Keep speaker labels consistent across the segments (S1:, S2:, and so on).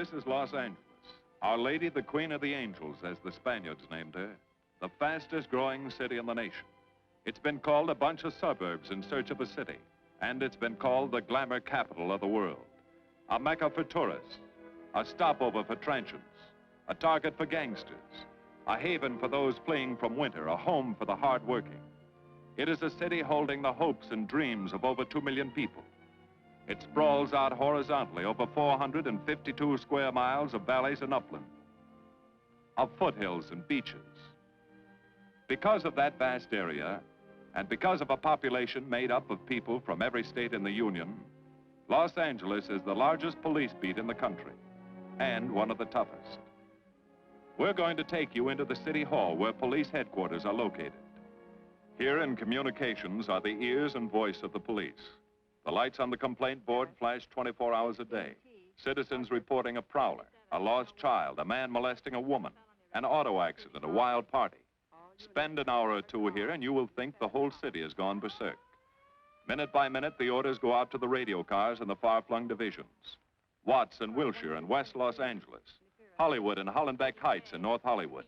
S1: This is Los Angeles. Our Lady, the Queen of the Angels, as the Spaniards named her. The fastest growing city in the nation. It's been called a bunch of suburbs in search of a city. And it's been called the glamour capital of the world. A mecca for tourists. A stopover for transients. A target for gangsters. A haven for those fleeing from winter. A home for the hard-working. It is a city holding the hopes and dreams of over 2 million people. It sprawls out horizontally over 452 square miles of valleys and upland, of foothills and beaches. Because of that vast area, and because of a population made up of people from every state in the Union, Los Angeles is the largest police beat in the country, and one of the toughest. We're going to take you into the city hall where police headquarters are located. Here in communications are the ears and voice of the police. The lights on the complaint board flash 24 hours a day. Citizens reporting a prowler, a lost child, a man molesting a woman, an auto accident, a wild party. Spend an hour or two here and you will think the whole city has gone berserk. Minute by minute, the orders go out to the radio cars in the far-flung divisions. Watts and Wilshire in West Los Angeles. Hollywood and Hollenbeck Heights in North Hollywood.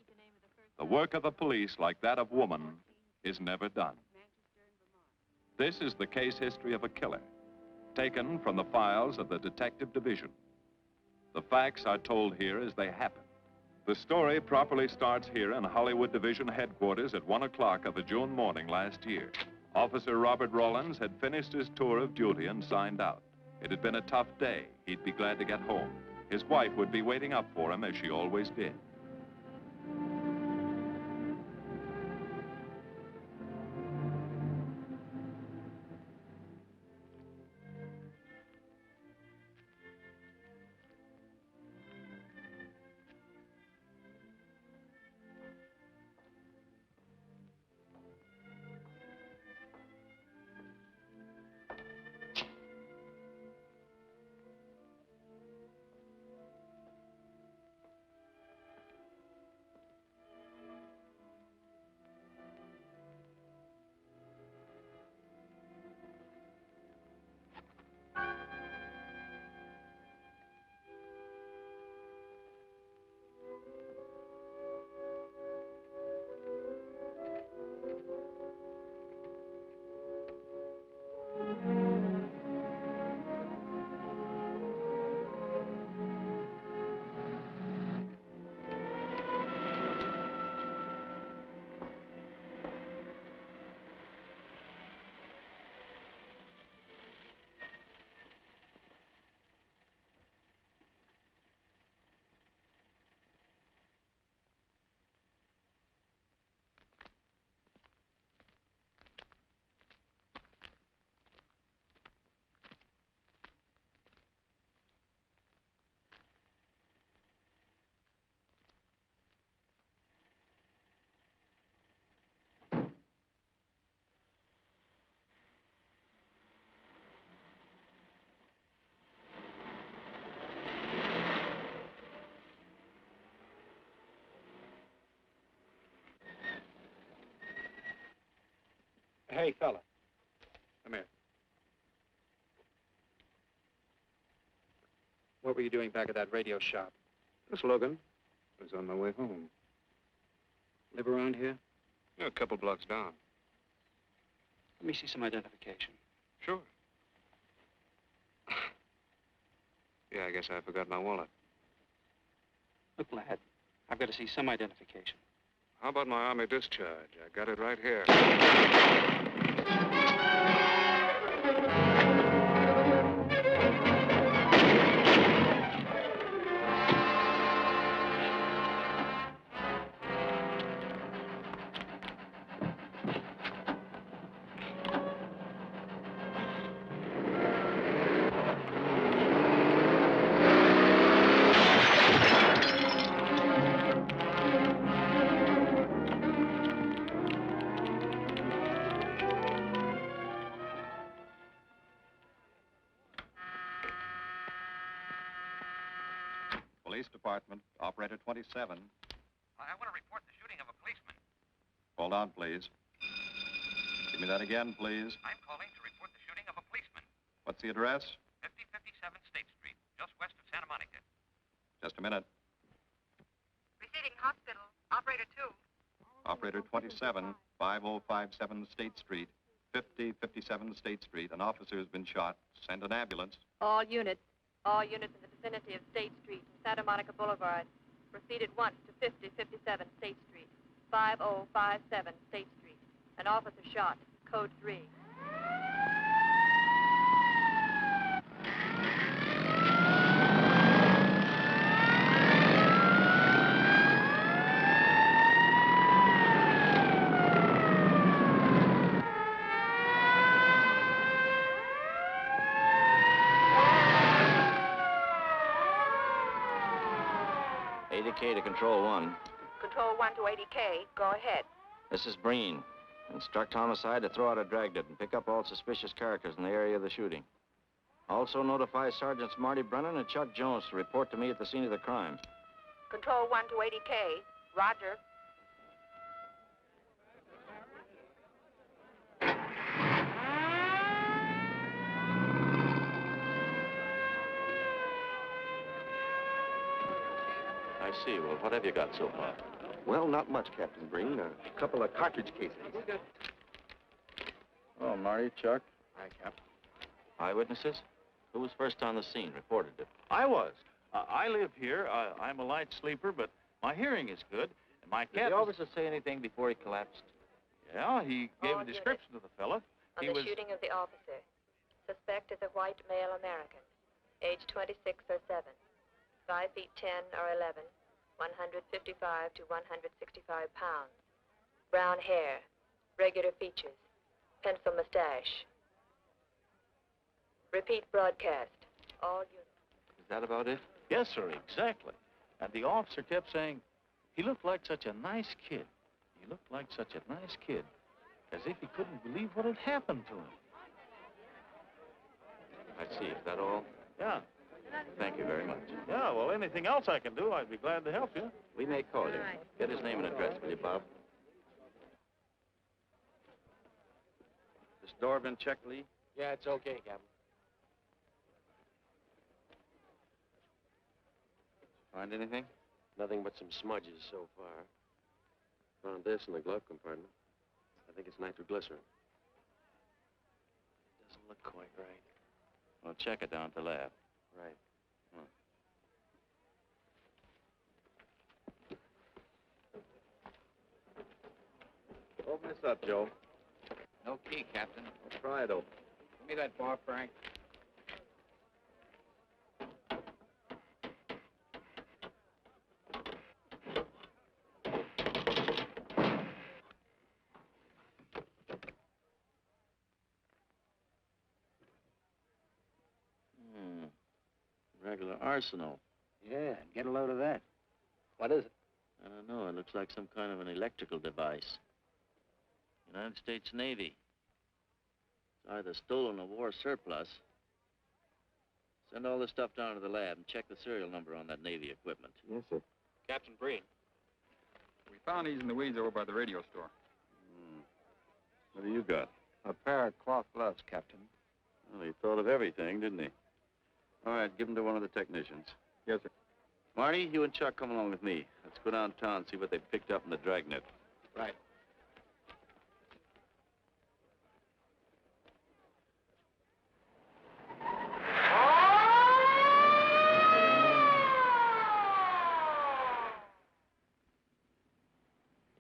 S1: The work of the police, like that of woman, is never done. This is the case history of a killer, taken from the files of the Detective Division. The facts are told here as they happen. The story properly starts here in Hollywood Division headquarters at 1 o'clock of a June morning last year. Officer Robert Rawlins had finished his tour of duty and signed out. It had been a tough day. He'd be glad to get home. His wife would be waiting up for him as she always did.
S2: Hey, fella. Come here. What were you doing back at that radio shop?
S3: Just looking. I was on my way home.
S2: Live around here?
S3: Yeah, a couple blocks down.
S2: Let me see some identification.
S3: Sure. Yeah, I guess I forgot my wallet.
S2: Look, lad, I've got to see some identification.
S3: How about my Army discharge? I got it right here.
S4: Police Department, Operator 27.
S5: I want to report the shooting of a policeman.
S4: Hold on, please. Give me that again, please.
S5: I'm calling to report the shooting of a policeman.
S4: What's the address?
S5: 5057 State Street, just west of Santa Monica.
S4: Just a minute.
S5: Receiving hospital. Operator 2.
S4: Operator 27, 5057 State Street, 5057 State Street. An officer has been shot. Send an ambulance.
S6: All units in the vicinity of State Street and Santa Monica Boulevard. Proceed at once to 5057 State Street, 5057 State Street. An officer shot. Code 3.
S7: To Control 1.
S6: Control 1 to 80K. Go ahead.
S7: This is Breen. Instruct homicide to throw out a dragnet and pick up all suspicious characters in the area of the shooting. Also notify Sergeants Marty Brennan and Chuck Jones to report to me at the scene of the crime.
S6: Control 1 to 80K. Roger.
S7: I see. Well, what have you got so far?
S8: Well, not much, Captain Breen. A couple of cartridge cases.
S7: Oh, Marty, Chuck.
S8: Hi, Cap.
S7: Eyewitnesses? Who was first on the scene, reported it?
S9: I was. I live here. I'm a light sleeper, but my hearing is good. And my cat...
S7: Did the officer say anything before he collapsed?
S9: Yeah, he gave a description of the fella.
S6: On the shooting of the officer. Suspect is a white male American. Age 26 or 7. 5 feet 10 or 11. 155 to 165 pounds. Brown hair. Regular features. Pencil mustache. Repeat broadcast. All units.
S7: Is that about it?
S9: Yes, sir, exactly. And the officer kept saying, he looked like such a nice kid. He looked like such a nice kid. As if he couldn't believe what had happened to him.
S7: I see. Is that all?
S9: Yeah.
S7: Thank you very much.
S9: Yeah, well, anything else I can do, I'd be glad to help you.
S7: We may call you.
S6: Right.
S7: Get his name and address, will you, Bob? This door been checked, Lee?
S8: Yeah, it's okay, Captain.
S7: Find anything?
S8: Nothing but some smudges so far. Found this in the glove compartment. I think it's nitroglycerin. Doesn't look quite right.
S7: Well, check it down at the lab.
S8: Right.
S4: Open this up, Joe.
S2: No key, Captain.
S4: Let's try it open.
S2: Give me that bar, Frank.
S9: Regular arsenal.
S2: Yeah, get a load of that. What is it?
S9: I don't know. It looks like some kind of an electrical device. United States Navy. It's either stolen or war surplus. Send all this stuff down to the lab and check the serial number on that Navy equipment.
S8: Yes, sir.
S2: Captain Breen.
S10: We found these in the weeds over by the radio store.
S4: What do you got?
S2: A pair of cloth gloves, Captain.
S4: Well, he thought of everything, didn't he? All right, give them to one of the technicians.
S10: Yes, sir.
S4: Marty, you and Chuck come along with me. Let's go downtown and see what they picked up in the dragnet.
S2: Right.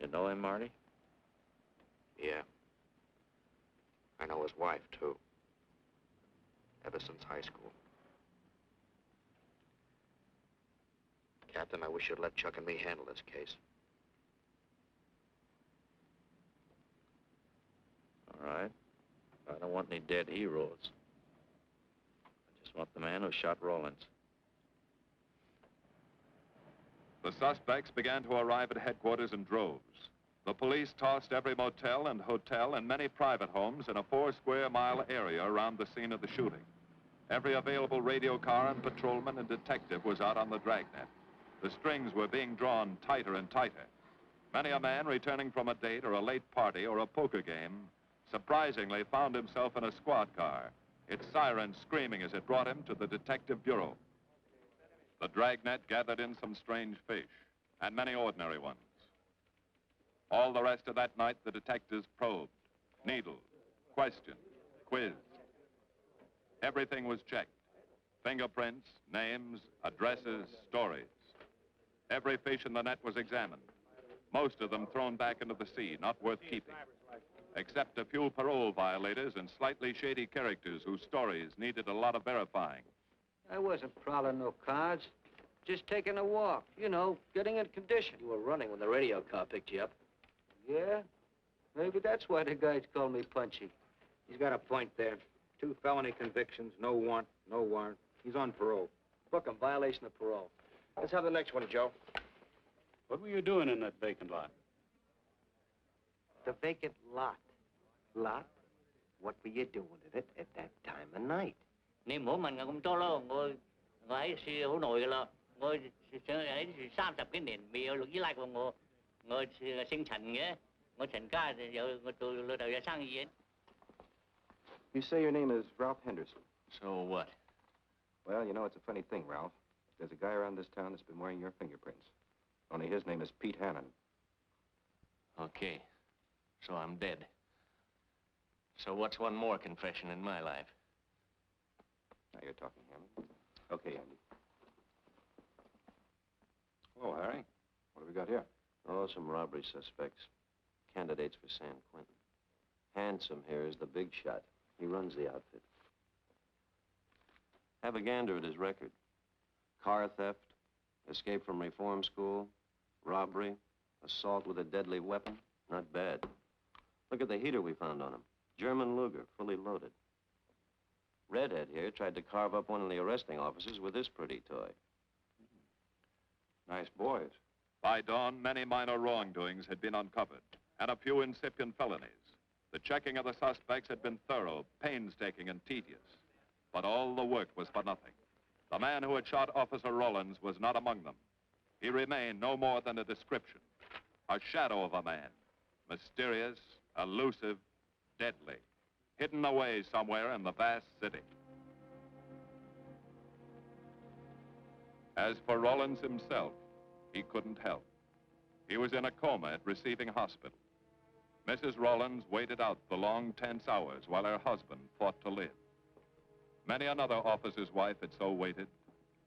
S7: You know him, Marty?
S8: Yeah. I know his wife, too. Ever since high school. Captain, I wish you'd let Chuck and me handle this case.
S7: All right. I don't want any dead heroes. I just want the man who shot Rawlins.
S1: The suspects began to arrive at headquarters in droves. The police tossed every motel and hotel and many private homes in a 4-square-mile area around the scene of the shooting. Every available radio car and patrolman and detective was out on the dragnet. The strings were being drawn tighter and tighter. Many a man returning from a date or a late party or a poker game surprisingly found himself in a squad car, its siren screaming as it brought him to the detective bureau. The dragnet gathered in some strange fish, and many ordinary ones. All the rest of that night, the detectives probed, needled, questioned, quizzed. Everything was checked. Fingerprints, names, addresses, stories. Every fish in the net was examined. Most of them thrown back into the sea, not worth keeping. Except a few parole violators and slightly shady characters whose stories needed a lot of verifying.
S2: I wasn't prowling no cards. Just taking a walk, you know, getting in condition.
S8: You were running when the radio car picked you up.
S2: Yeah? Maybe that's why the guys call me Punchy.
S10: He's got a point there. 2 felony convictions, no warrant, no warrant. He's on parole.
S2: Book him, violation of parole.
S8: Let's have the next one, Joe.
S11: What were you doing in that vacant lot?
S12: The vacant lot. Lot? What were you doing in it at that time of night?
S9: Niệm của mình cũng to lo, ngồi ấy xì hữu nội là ngồi ấy 30 cái nền bị lực dưới lại của ngồi sinh thành nhé, ngồi thành ca giờ ngồi từ lừa đầu ra sang gì.
S4: You say your name is Ralph Henderson.
S9: So what?
S4: Well, you know, it's a funny thing, Ralph. There's a guy around this town that's been wearing your fingerprints. Only his name is Pete Hannon.
S9: Okay. So I'm dead. So what's one more confession in my life?
S4: Now you're talking, Hammond. Okay, Andy.
S3: Hello, Harry.
S4: What have we got here?
S8: Oh, some robbery suspects. Candidates for San Quentin. Handsome here is the big shot. He runs the outfit. Have a gander at his record. Car theft, escape from reform school, robbery, assault with a deadly weapon. Not bad. Look at the heater we found on him. German Luger, fully loaded. Redhead here tried to carve up one of the arresting officers with this pretty toy.
S3: Nice boys.
S1: By dawn, many minor wrongdoings had been uncovered, and a few incipient felonies. The checking of the suspects had been thorough, painstaking, and tedious. But all the work was for nothing. The man who had shot Officer Rollins was not among them. He remained no more than a description, a shadow of a man, mysterious, elusive, deadly, hidden away somewhere in the vast city. As for Rollins himself, he couldn't help. He was in a coma at receiving hospital. Mrs. Rollins waited out the long, tense hours while her husband fought to live. Many another officer's wife had so waited.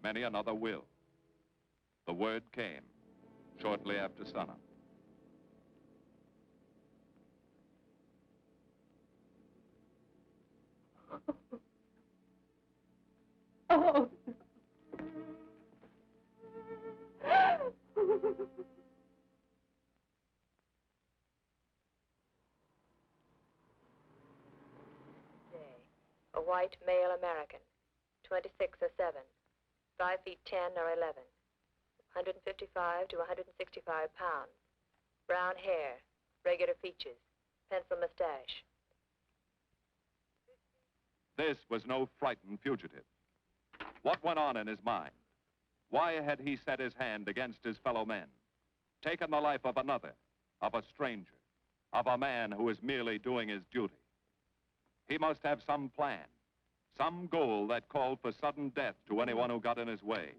S1: Many another will. The word came shortly after sunup.
S6: Oh. A white male American, 26 or 7, 5 feet 10 or 11, 155 to 165 pounds, brown hair, regular features, pencil mustache.
S1: This was no frightened fugitive. What went on in his mind? Why had he set his hand against his fellow men, taken the life of another, of a stranger, of a man who was merely doing his duty? He must have some plan, some goal that called for sudden death to anyone who got in his way.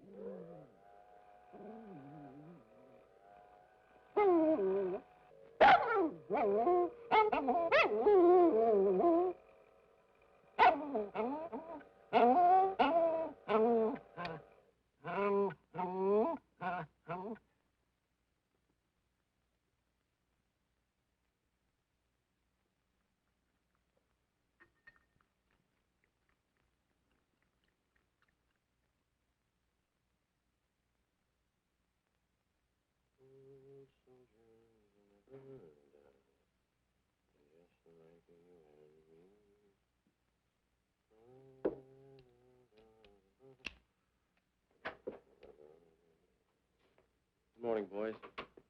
S8: Good morning, boys.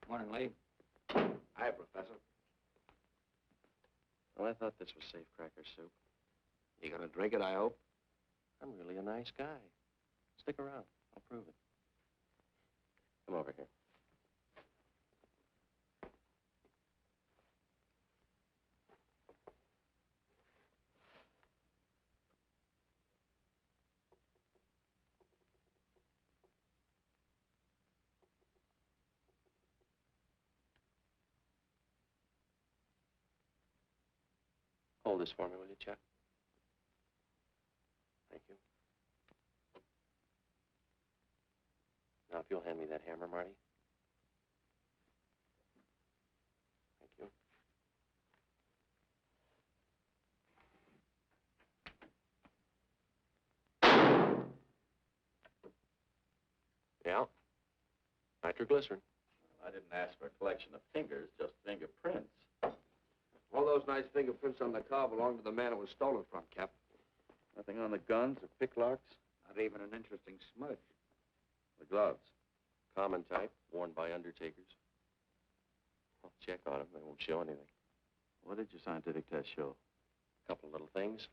S2: Morning, Lee.
S12: Hi, Professor.
S8: Well, I thought this was safe cracker soup.
S12: You gonna drink it, I hope?
S8: I'm really a nice guy. Stick around. I'll prove it. Come over here. Hold this for me, will you, Chuck? Thank you. Now, if you'll hand me that hammer, Marty. Thank you. Yeah. Nitroglycerin.
S7: I didn't ask for a collection of fingers, just fingerprints.
S2: All those nice fingerprints on the car belong to the man it was stolen from, Cap.
S7: Nothing on the guns or picklocks?
S2: Not even an interesting smudge.
S7: The gloves?
S8: Common type, worn by undertakers. I'll check on them. They won't show anything.
S7: What did your scientific test show?
S8: A couple of little things.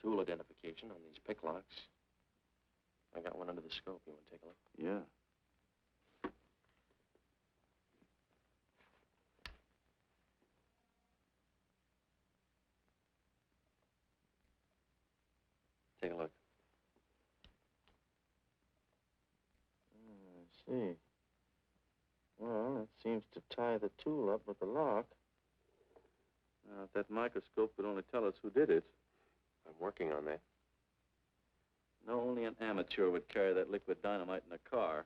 S8: Tool identification on these picklocks. I got one under the scope. You want to take a look?
S7: Yeah.
S8: Take a look.
S7: I see. Well, it seems to tie the tool up with the lock. Now, if that microscope would only tell us who did it.
S8: I'm working on that.
S7: No, only an amateur would carry that liquid dynamite in a car.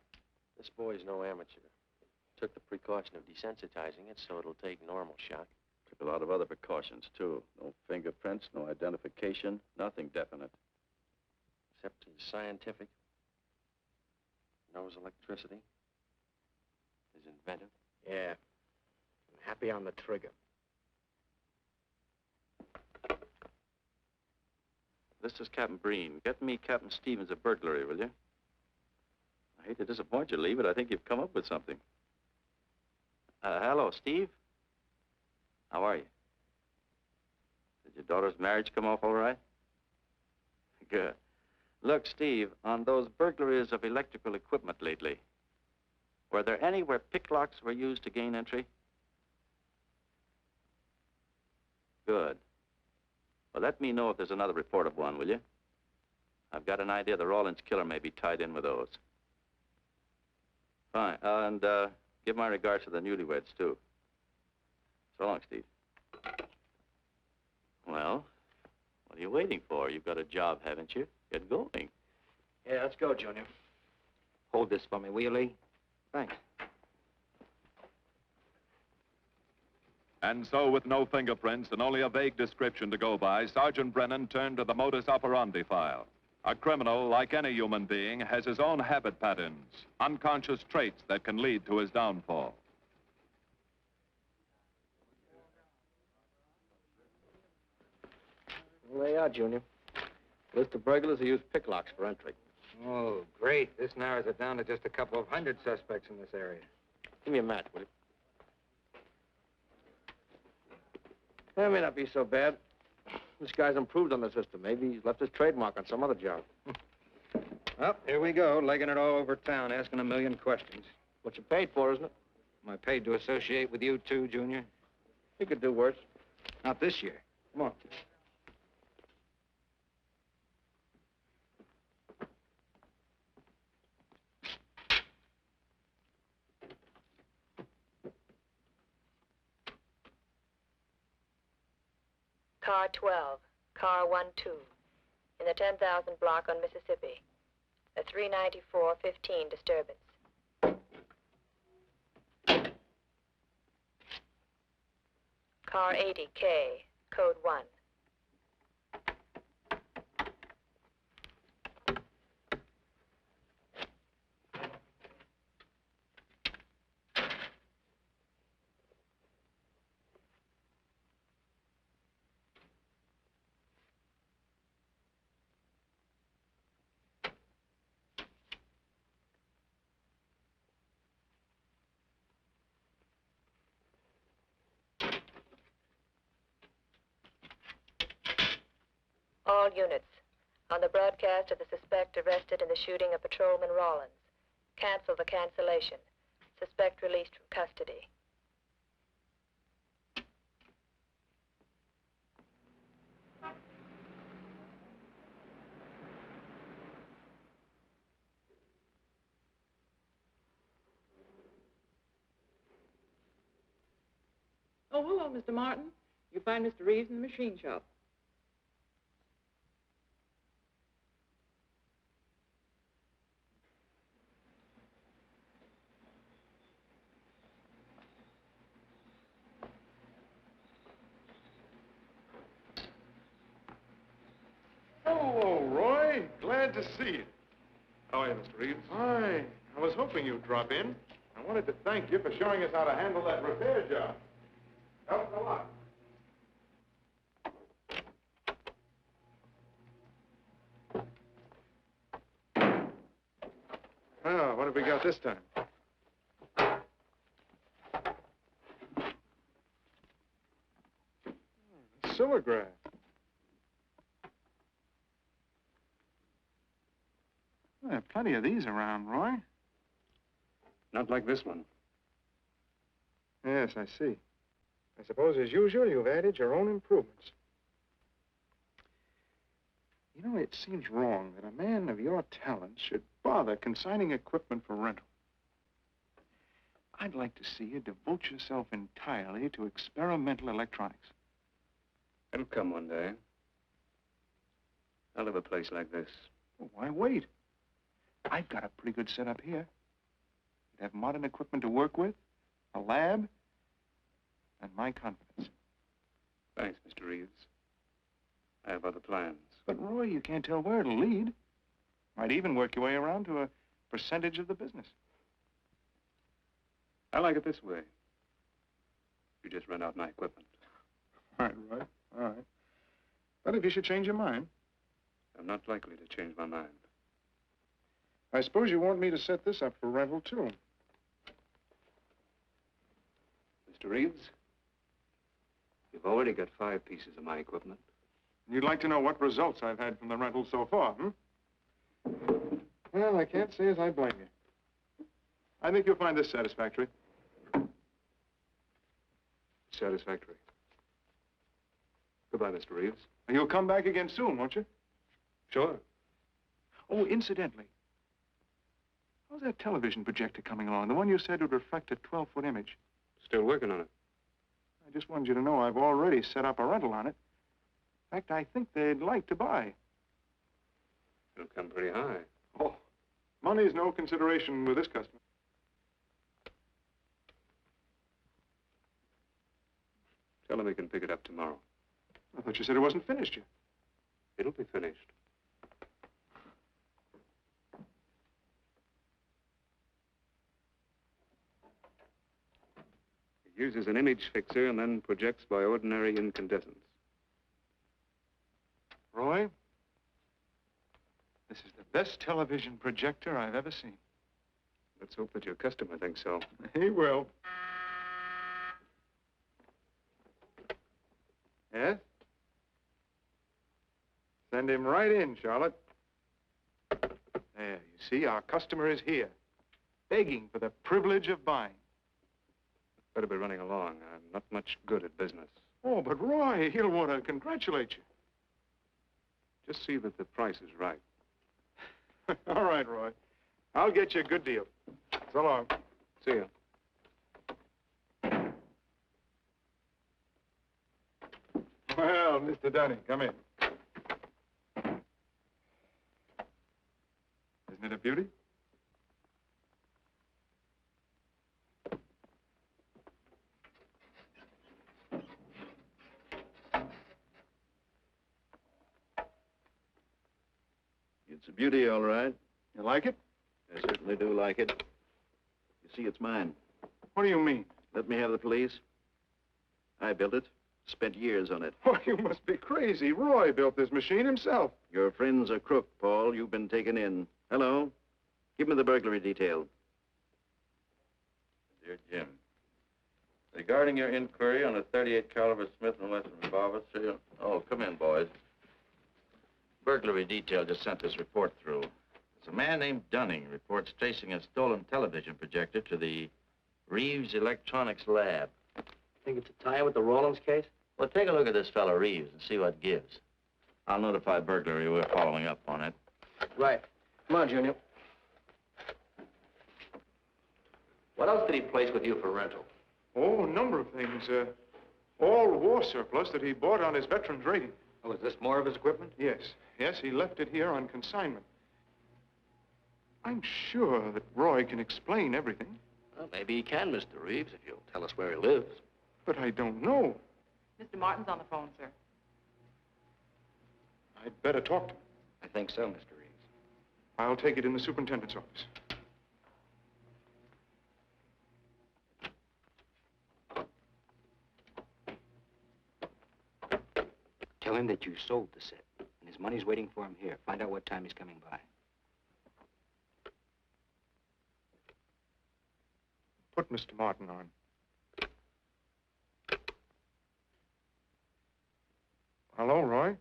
S8: This boy's no amateur. Took the precaution of desensitizing it so it'll take normal shock.
S7: Took a lot of other precautions, too. No fingerprints, no identification, nothing definite.
S8: Except he's scientific. Knows electricity. Is inventive.
S2: Yeah. I'm happy on the trigger.
S7: This is Captain Breen. Get me Captain Stevens a burglary, will you? I hate to disappoint you, Lee, but I think you've come up with something. Hello, Steve. How are you? Did your daughter's marriage come off all right? Good. Look, Steve, on those burglaries of electrical equipment lately, were there any where picklocks were used to gain entry? Good. Well, let me know if there's another report of one, will you? I've got an idea the Rawlins killer may be tied in with those. Fine. And give my regards to the newlyweds, too. So long, Steve. Well, what are you waiting for? You've got a job, haven't you? Get going.
S2: Yeah, let's go, Junior. Hold this for me, will you, Lee? Thanks.
S1: And so, with no fingerprints and only a vague description to go by, Sergeant Brennan turned to the modus operandi file. A criminal, like any human being, has his own habit patterns, unconscious traits that can lead to his downfall.
S2: Well, there you are, Junior. List of burglars who use picklocks for entry. Oh, great. This narrows it down to just a couple of hundred suspects in this area. Give me a match, will you? That may not be so bad. This guy's improved on the system. Maybe he's left his trademark on some other job. Well, here we go, legging it all over town, asking a million questions. What you paid for, isn't it? Am I paid to associate with you, too, Junior? You could do worse. Not this year. Come on.
S6: Car 12, car 12, in the 10,000 block on Mississippi. A 394-15 disturbance. Car 80K, code 1. All units, on the broadcast of the suspect arrested in the shooting of Patrolman Rawlins. Cancel the cancellation. Suspect released from custody.
S13: Oh, hello, Mr. Martin.
S5: You find Mr. Reeves in the machine shop.
S13: Hello, Roy. Glad to see you.
S3: How are you, Mr. Reeves?
S13: Hi. I was hoping you'd drop in. I wanted to thank you for showing us how to handle that repair job. Helped a lot. Oh, what have we got this time? Silvergraph. There are plenty of these around, Roy.
S3: Not like this one.
S13: Yes, I see. I suppose, as usual, you've added your own improvements. You know, it seems wrong that a man of your talents should bother consigning equipment for rental. I'd like to see you devote yourself entirely to experimental electronics.
S3: It'll come one day. I'll have a place like this.
S13: Well, why wait? I've got a pretty good setup here. You'd have modern equipment to work with, a lab, and my confidence.
S3: Thanks, Mr. Reeves. I have other plans.
S13: But, Roy, you can't tell where it'll lead. Might even work your way around to a percentage of the business.
S3: I like it this way. You just rent out my equipment.
S13: All right. But if you should change your mind...
S3: I'm not likely to change my mind.
S13: I suppose you want me to set this up for rental, too.
S3: Mr. Reeves, you've already got 5 pieces of my equipment.
S13: You'd like to know what results I've had from the rental so far, hmm? Well, I can't say as I blame you. I think you'll find this satisfactory.
S3: Satisfactory. Goodbye, Mr. Reeves.
S13: You'll come back again soon, won't you?
S3: Sure.
S13: Oh, incidentally, how's that television projector coming along? The one you said would reflect a 12-foot image.
S3: Still working on it.
S13: I just wanted you to know I've already set up a rental on it. In fact, I think they'd like to buy.
S3: It'll come pretty high.
S13: Oh, money's no consideration with this customer.
S3: Tell him he can pick it up tomorrow.
S13: I thought you said it wasn't finished yet.
S3: It'll be finished. It uses an image fixer and then projects by ordinary incandescence.
S13: Roy, this is the best television projector I've ever seen.
S3: Let's hope that your customer thinks so.
S13: He will. Yes? Send him right in, Charlotte. There, you see, our customer is here, begging for the privilege of buying.
S3: Better be running along. I'm not much good at business.
S13: Oh, but Roy, he'll want to congratulate you.
S3: Just see that the price is right.
S13: All right, Roy. I'll get you a good deal. So long.
S3: See you.
S13: Well, Mr. Dunning, come in. Isn't it a beauty?
S9: It's a beauty, all right.
S13: You like it?
S9: I certainly do like it. You see, it's mine.
S13: What do you mean?
S9: Let me have the police. I built it. Spent years on it.
S13: Oh, you must be crazy. Roy built this machine himself.
S9: Your friend's a crook, Paul. You've been taken in. Hello? Give me the burglary detail.
S7: Dear Jim, regarding your inquiry on a .38 caliber Smith & Wesson revolver, serial... Oh, come in, boys. Burglary detail just sent this report through. It's a man named Dunning reports tracing a stolen television projector to the Reeves Electronics Lab.
S12: Think it's a tie with the Rawlins case?
S7: Well, take a look at this fellow Reeves and see what gives. I'll notify burglary we're following up on it.
S12: Right. Come on, Junior. What else did he place with you for rental?
S13: Oh, a number of things. All war surplus that he bought on his veterans rating.
S2: Oh, is this more of his equipment?
S13: Yes. Yes, he left it here on consignment. I'm sure that Roy can explain everything.
S14: Well, maybe he can, Mr. Reeves, if you'll tell us where he lives.
S13: But I don't know.
S5: Mr. Martin's on the phone, sir.
S13: I'd better talk to him.
S2: I think so, Mr. Reeves.
S13: I'll take it in the superintendent's office.
S2: Tell him that you sold the set, and his money's waiting for him here. Find out what time he's coming by.
S13: Put Mr. Martin on. Hello, Roy?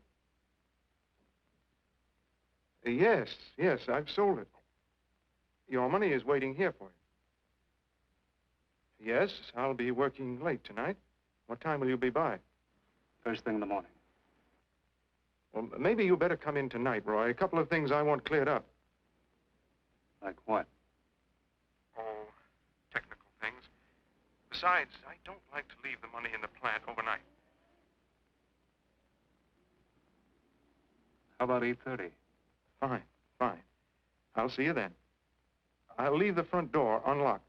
S13: Yes, I've sold it. Your money is waiting here for you. Yes, I'll be working late tonight. What time will you be by?
S11: First thing in the morning.
S13: Well, maybe you better come in tonight, Roy. A couple of things I want cleared up.
S11: Like what?
S13: Oh, technical things. Besides, I don't like to leave the money in the plant overnight.
S11: How about 8:30?
S13: Fine. I'll see you then. I'll leave the front door unlocked.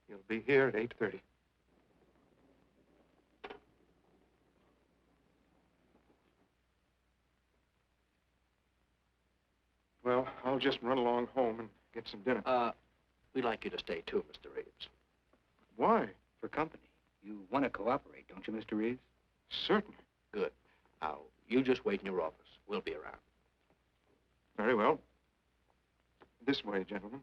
S13: You'll be here at 8:30. Well, I'll just run along home and get some dinner.
S2: We'd like you to stay too, Mr. Reeves.
S13: Why?
S2: For company. You want to cooperate, don't you, Mr. Reeves?
S13: Certainly.
S2: Good. Now, you just wait in your office. We'll be around.
S13: Very well. This way, gentlemen.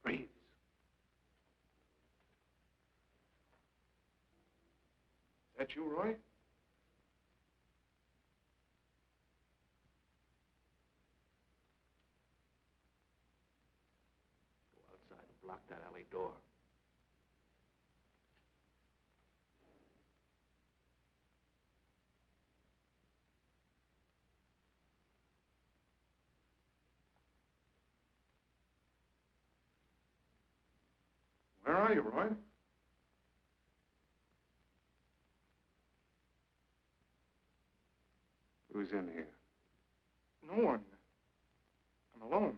S2: Reeves.
S13: That you, Roy?
S2: Go outside and block that alley door.
S13: Where are you, Roy?
S3: Who's in here?
S13: No one. I'm alone.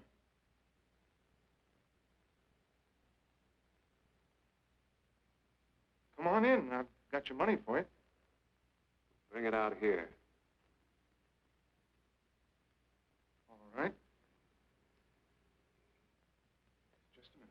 S13: Come on in. I've got your money for you.
S3: Bring it out here.
S13: All right. Just a minute.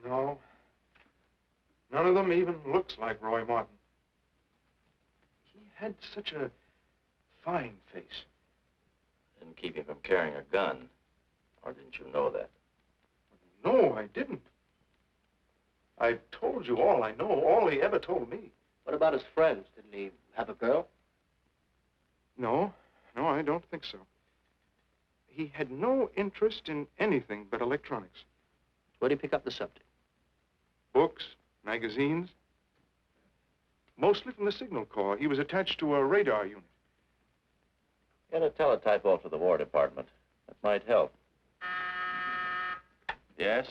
S13: No. None of them even looks like Roy Martin. He had such a fine face.
S7: Didn't keep him from carrying a gun. Or didn't you know that?
S13: No, I didn't. I told you all I know, all he ever told me.
S14: What about his friends? Didn't he have a girl?
S13: No, I don't think so. He had no interest in anything but electronics.
S14: Where'd he pick up the subject?
S13: Books, magazines. Mostly from the Signal Corps. He was attached to a radar unit.
S7: Get a teletype off to the War Department. That might help. Yes?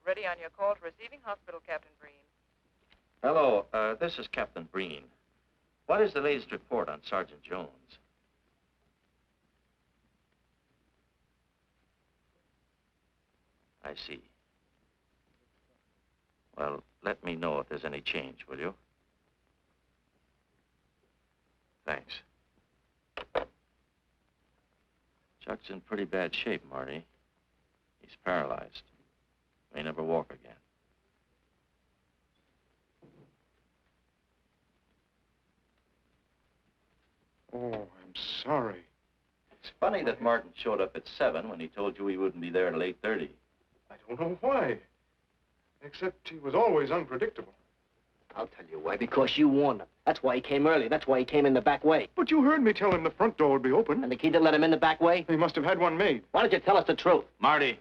S5: Ready on your call to receiving hospital, Captain Breen.
S7: Hello, this is Captain Breen. What is the latest report on Sergeant Jones? I see. Well, let me know if there's any change, will you? Thanks. Chuck's in pretty bad shape, Marty. He's paralyzed. May never walk again.
S13: Oh, I'm sorry.
S7: It's funny that Martin showed up at 7 when he told you he wouldn't be there till 8:30.
S13: I don't know why. Except he was always unpredictable.
S14: I'll tell you why. Because you warned him. That's why he came early. That's why he came in the back way.
S13: But you heard me tell him the front door would be open.
S14: And the key didn't let him in the back way?
S13: He must have had one made.
S14: Why don't you tell us the truth?
S7: Marty.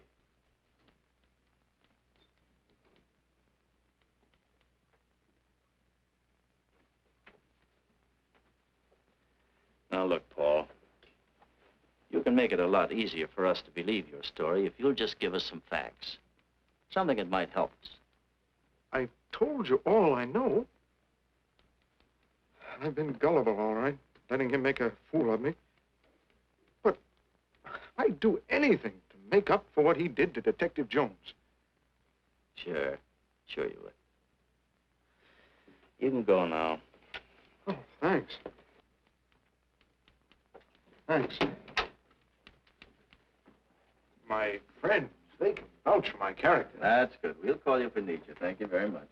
S7: Now, look, Paul. You can make it a lot easier for us to believe your story if you'll just give us some facts. Something that might help us.
S13: I told you all I know. I've been gullible, all right, letting him make a fool of me. But I'd do anything to make up for what he did to Detective Jones.
S7: Sure you would. You can go now.
S13: Oh, thanks. Thanks. My friends, they can vouch for my character.
S7: That's good. We'll call you if we need you. Thank you very much.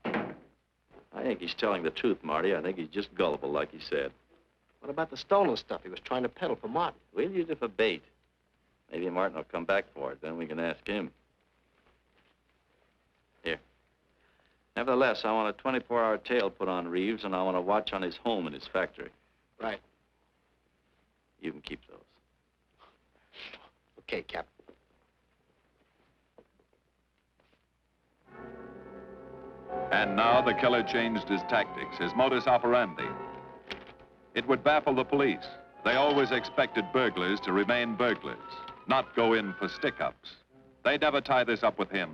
S7: I think he's telling the truth, Marty. I think he's just gullible, like he said.
S14: What about the stolen stuff he was trying to peddle for Martin?
S7: We'll use it for bait. Maybe Martin will come back for it. Then we can ask him. Here. Nevertheless, I want a 24-hour tail put on Reeves, and I want a watch on his home and his factory.
S14: Right.
S7: You can keep those.
S14: Okay, Captain.
S1: And now the killer changed his tactics, his modus operandi. It would baffle the police. They always expected burglars to remain burglars, not go in for stick-ups. They'd never tie this up with him.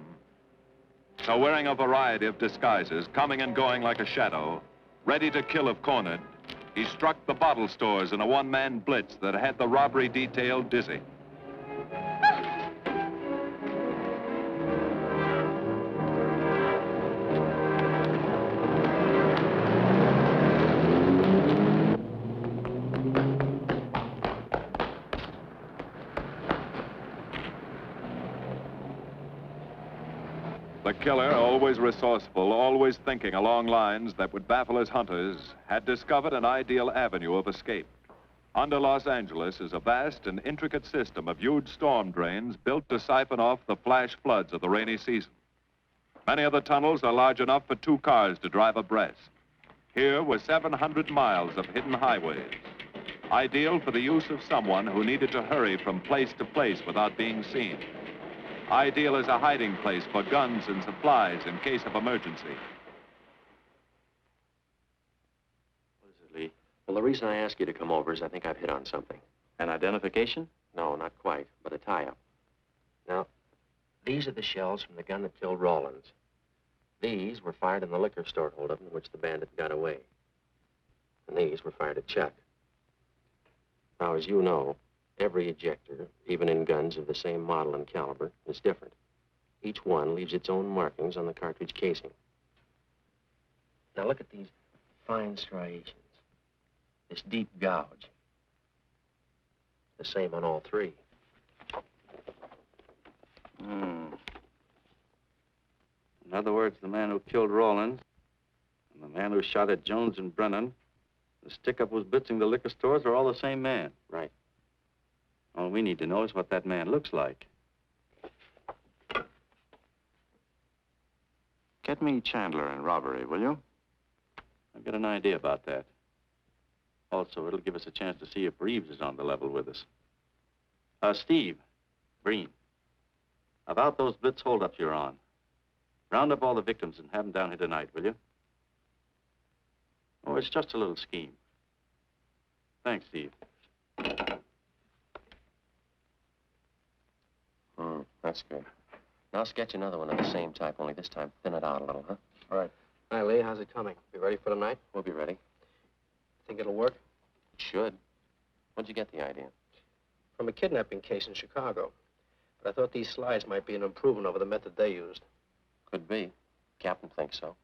S1: So wearing a variety of disguises, coming and going like a shadow, ready to kill if cornered, he struck the bottle stores in a one-man blitz that had the robbery detail dizzy. The killer, always resourceful, always thinking along lines that would baffle his hunters, had discovered an ideal avenue of escape. Under Los Angeles is a vast and intricate system of huge storm drains built to siphon off the flash floods of the rainy season. Many of the tunnels are large enough for 2 cars to drive abreast. Here were 700 miles of hidden highways, ideal for the use of someone who needed to hurry from place to place without being seen. Ideal as a hiding place for guns and supplies in case of emergency.
S7: What is it, Lee?
S8: Well, the reason I asked you to come over is I think I've hit on something.
S7: An identification?
S8: No, not quite, but a tie-up. Now, These are the shells from the gun that killed Rawlins. These were fired in the liquor store holdup in which the bandit got away. And these were fired at Chuck. Now, as you know, every ejector, even in guns of the same model and caliber, is different. Each one leaves its own markings on the cartridge casing. Now, look at these fine striations. This deep gouge. The same on all three.
S7: In other words, the man who killed Rawlins and the man who shot at Jones and Brennan, the stick-up was blitzing the liquor stores, are all the same man.
S8: Right.
S7: All we need to know is what that man looks like. Get me Chandler in robbery, will you? I've got an idea about that. Also, it'll give us a chance to see if Reeves is on the level with us. Steve, Breen, about those blitz holdups you're on. Round up all the victims and have them down here tonight, will you? Oh, it's just a little scheme. Thanks, Steve.
S8: That's good. Now I'll sketch another one of the same type, only this time thin it out a little, huh?
S2: All right. Hi, Lee. How's it coming? Be ready for tonight?
S8: We'll be ready.
S2: Think it'll work?
S8: It should. When'd you get the idea?
S2: From a kidnapping case in Chicago. But I thought these slides might be an improvement over the method they used.
S8: Could be. Captain thinks so.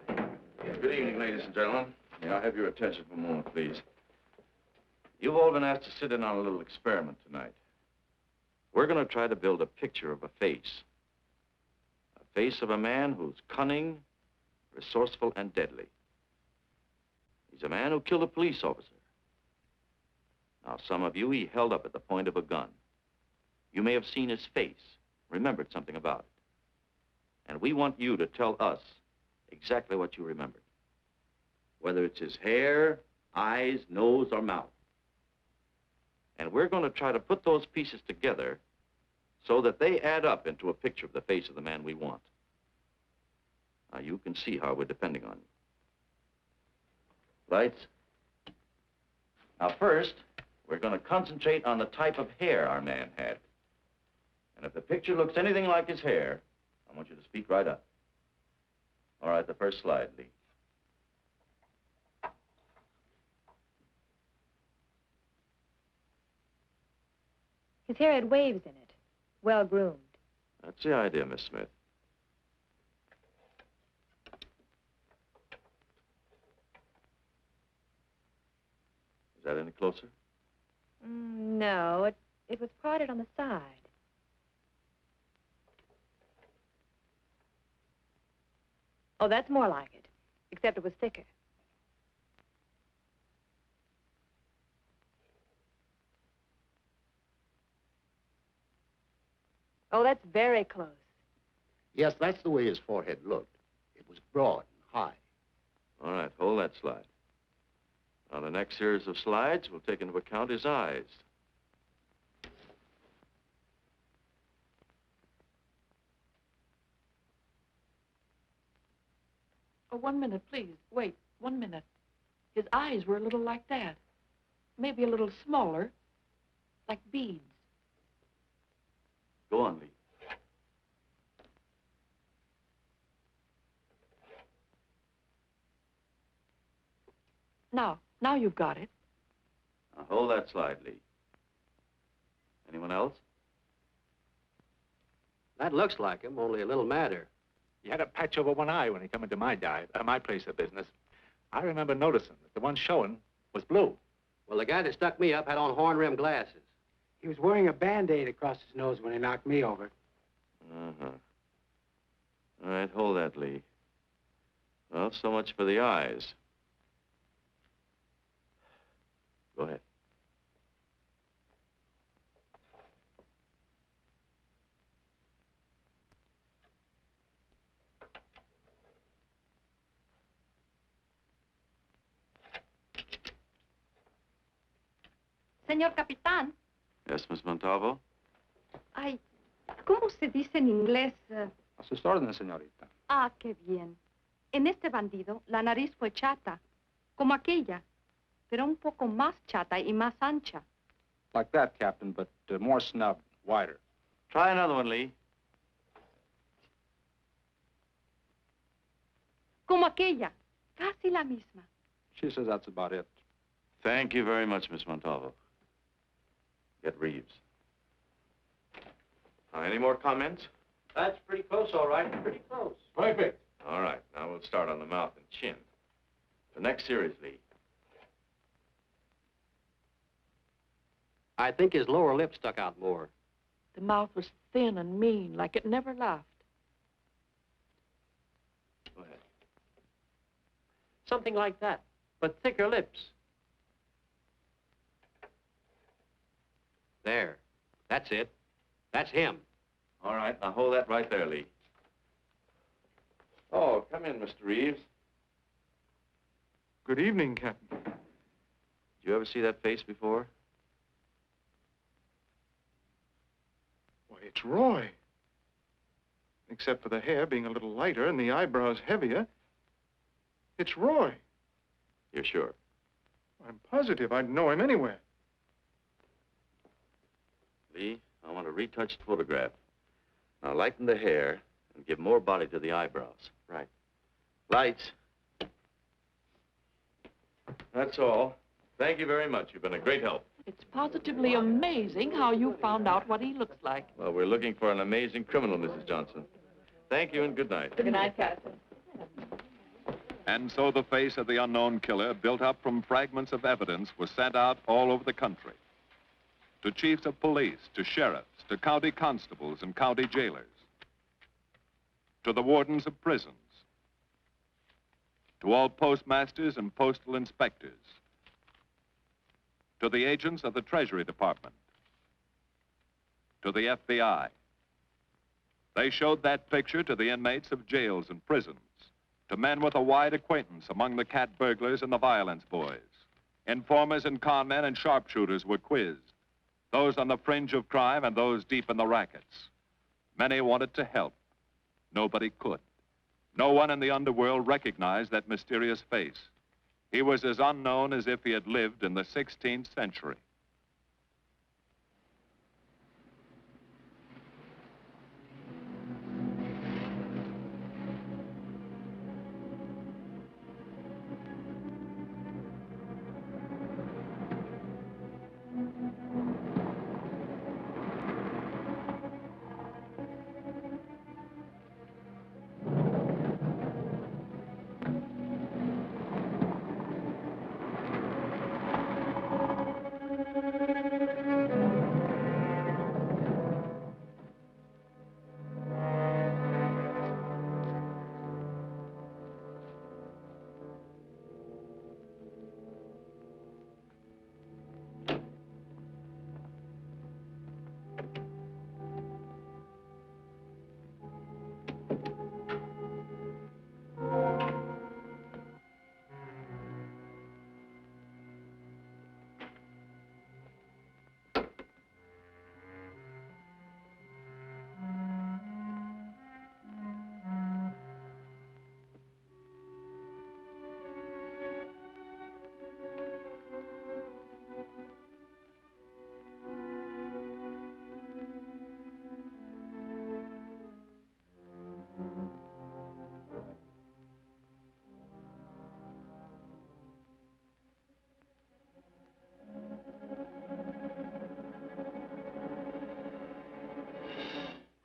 S7: Good evening, ladies and gentlemen. May I have your attention for a moment, please? You've all been asked to sit in on a little experiment tonight. We're going to try to build a picture of a face. A face of a man who's cunning, resourceful, and deadly. He's a man who killed a police officer. Now, some of you he held up at the point of a gun. You may have seen his face, remembered something about it. And we want you to tell us exactly what you remembered. Whether it's his hair, eyes, nose, or mouth. And we're going to try to put those pieces together so that they add up into a picture of the face of the man we want. Now, you can see how we're depending on you. Lights? Now, first, we're going to concentrate on the type of hair our man had. And if the picture looks anything like his hair, I want you to speak right up. All right, the first slide, Lee.
S6: His hair had waves in it, well-groomed.
S7: That's the idea, Miss Smith. Is that any closer?
S6: No, it was parted on the side. Oh, that's more like it, except it was thicker. Oh, that's very close.
S12: Yes, that's the way his forehead looked. It was broad and high.
S7: All right, hold that slide. On the next series of slides, we'll take into account his eyes.
S15: Oh, 1 minute, please. Wait, 1 minute. His eyes were a little like that. Maybe a little smaller, like beads.
S7: Go on, Lee.
S15: Now you've got it.
S7: Now, hold that slide, Lee. Anyone else?
S2: That looks like him, only a little madder.
S16: He had a patch over one eye when he come into my place of business. I remember noticing that the one showing was blue.
S2: Well, the guy that stuck me up had on horn-rimmed glasses.
S17: He was wearing a Band-Aid across his nose when he knocked me over.
S7: Uh-huh. All right, hold that, Lee. Well, so much for the eyes. Go ahead.
S18: Señor Capitán.
S7: Yes, Miss Montalvo?
S18: Ay, ¿cómo se dice en inglés?
S10: A sus órdenes, señorita.
S18: Ah, qué bien. En este bandido, la nariz fue chata, como aquella, pero un poco más chata y más ancha.
S10: Like that, Captain, but more snubbed, wider.
S7: Try another one, Lee.
S18: Como aquella. Casi la misma.
S10: She says that's about it.
S7: Thank you very much, Miss Montalvo. Get Reeves. Any more comments?
S9: That's pretty close, all right. Pretty close.
S7: Perfect. All right, now we'll start on the mouth and chin. The next series, Lee.
S12: I think his lower lip stuck out more.
S15: The mouth was thin and mean, like it never laughed.
S7: Go ahead.
S12: Something like that, but thicker lips. There. That's it. That's him.
S7: All right, now hold that right there, Lee. Oh, come in, Mr. Reeves.
S13: Good evening, Captain.
S7: Did you ever see that face before?
S13: Why, it's Roy. Except for the hair being a little lighter and the eyebrows heavier, it's Roy.
S7: You're sure?
S13: I'm positive I'd know him anywhere.
S7: Lee, I want a retouched photograph. Now lighten the hair and give more body to the eyebrows. Right. Lights. That's all. Thank you very much. You've been a great help.
S15: It's positively amazing how you found out what he looks like.
S7: Well, we're looking for an amazing criminal, Mrs. Johnson. Thank you and good night.
S15: Good night, Captain.
S1: And so the face of the unknown killer, built up from fragments of evidence, was sent out all over the country. To chiefs of police, to sheriffs, to county constables and county jailers, to the wardens of prisons, to all postmasters and postal inspectors, to the agents of the Treasury Department, to the FBI. They showed that picture to the inmates of jails and prisons, to men with a wide acquaintance among the cat burglars and the violence boys. Informers and conmen and sharpshooters were quizzed, those on the fringe of crime and those deep in the rackets. Many wanted to help. Nobody could. No one in the underworld recognized that mysterious face. He was as unknown as if he had lived in the 16th century.